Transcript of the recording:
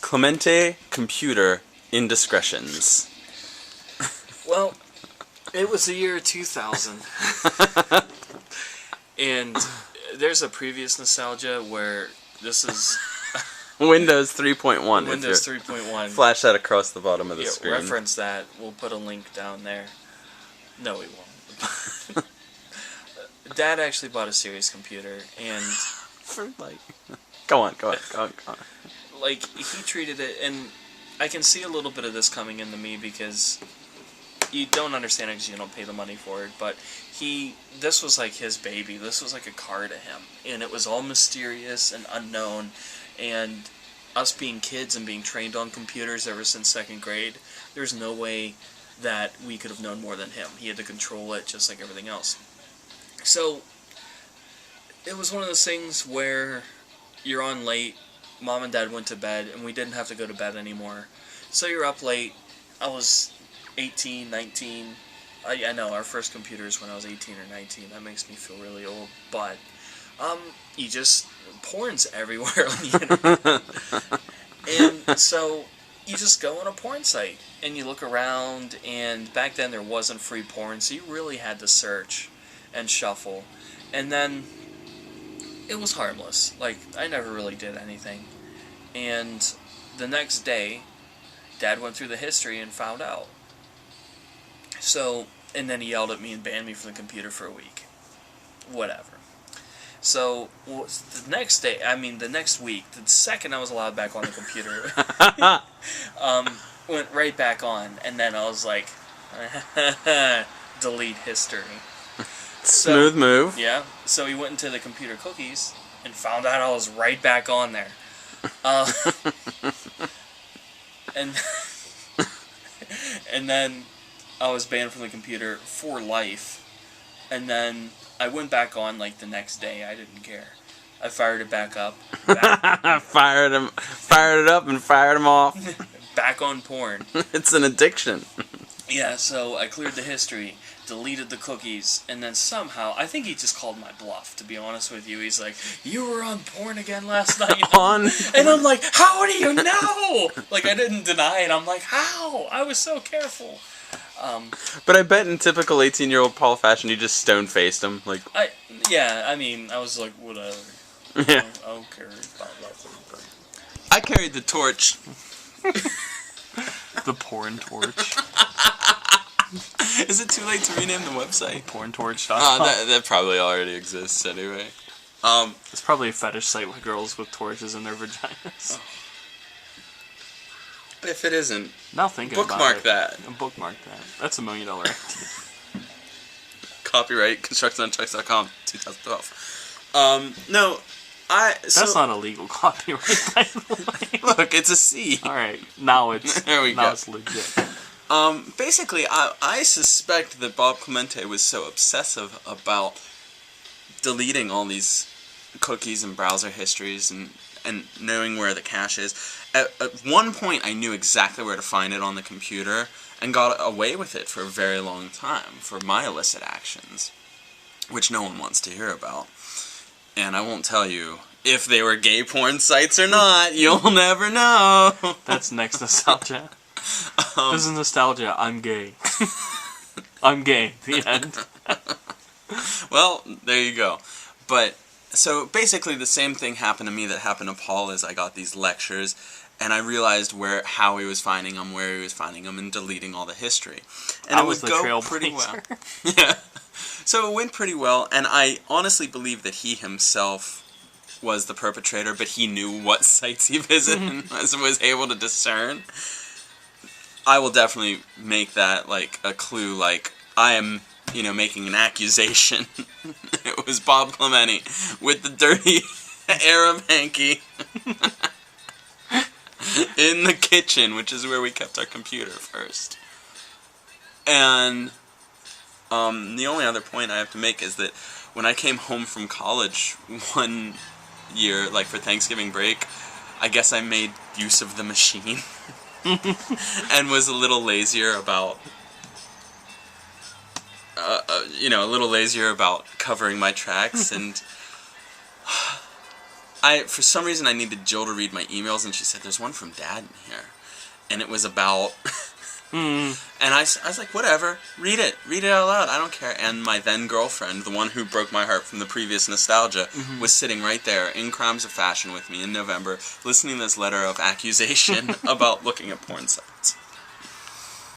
Clemente computer indiscretions. Well, it was the year 2000. And there's a previous nostalgia where this is Windows 3.1. Windows 3.1. Flash that across the bottom of the screen. Reference that. We'll put a link down there. No, we won't. Dad actually bought a Series computer, and for go on. Like, he treated it, and I can see a little bit of this coming into me because you don't understand it because you don't pay the money for it, but this was like his baby. This was like a car to him, and it was all mysterious and unknown, and us being kids and being trained on computers ever since 2nd grade, there's no way that we could have known more than him. He had to control it just like everything else. So, it was one of those things where you're on late, Mom and Dad went to bed, and we didn't have to go to bed anymore. So you're up late. I was 18, 19. I know, our first computers when I was 18 or 19. That makes me feel really old. But, porn's everywhere on the internet. And so, you just go on a porn site, and you look around, and back then there wasn't free porn, so you really had to search and shuffle. And then, it was harmless. Like, I never really did anything. And the next day, Dad went through the history and found out. So, and then he yelled at me and banned me from the computer for a week. Whatever. So, the next week, the second I was allowed back on the computer, went right back on, and then I was like, delete history. Smooth move. Yeah, so he went into the computer cookies and found out I was right back on there. And then I was banned from the computer for life. And then I went back on like the next day. I didn't care. I fired it back up. Fired it up and fired him off. Back on porn. It's an addiction. Yeah, so I cleared the history, deleted the cookies, and then somehow, I think he just called my bluff, to be honest with you. He's like, you were on porn again last night. And I'm like, how do you know? Like, I didn't deny it. I'm like, how? I was so careful. But I bet in typical 18-year-old Paul fashion, you just stone-faced him. Like, I was like, whatever. Yeah. I don't care about that. I carried the torch. The porn torch. Is it too late to rename the website? Porntorch.com. That probably already exists anyway. It's probably a fetish site with girls with torches in their vaginas. If it isn't, Now thinking bookmark about it. that. Bookmark that. That's $1 million idea. Copyright constructiononchucks.com 2012. No, That's not a legal copyright, by the way. Look, it's a C. Alright, now it's There we go. it's legit. Basically, I suspect that Bob Clemente was so obsessive about deleting all these cookies and browser histories and knowing where the cache is. At one point, I knew exactly where to find it on the computer and got away with it for a very long time for my illicit actions, which no one wants to hear about. And I won't tell you if they were gay porn sites or not. You'll never know. That's next nostalgia. This is nostalgia. I'm gay. I'm gay. The end. Well, there you go. But, so basically the same thing happened to me that happened to Paul is I got these lectures and I realized how he was finding them, where he was finding them, and deleting all the history. And it would go pretty well. Yeah. So it went pretty well, and I honestly believe that he himself was the perpetrator, but he knew what sites he visited and was able to discern. I will definitely make that like a clue, like I am, making an accusation. It was Bob Clemente with the dirty Arab hanky in the kitchen, which is where we kept our computer first. And the only other point I have to make is that when I came home from college one year, like for Thanksgiving break, I guess I made use of the machine. And was a little lazier about, covering my tracks, and for some reason I needed Jill to read my emails, and she said, "There's one from Dad in here," and it was about. And I was like, whatever, read it out loud, I don't care. And my then girlfriend, the one who broke my heart from the previous nostalgia, was sitting right there in Crimes of Fashion with me in November, listening to this letter of accusation about looking at porn sites.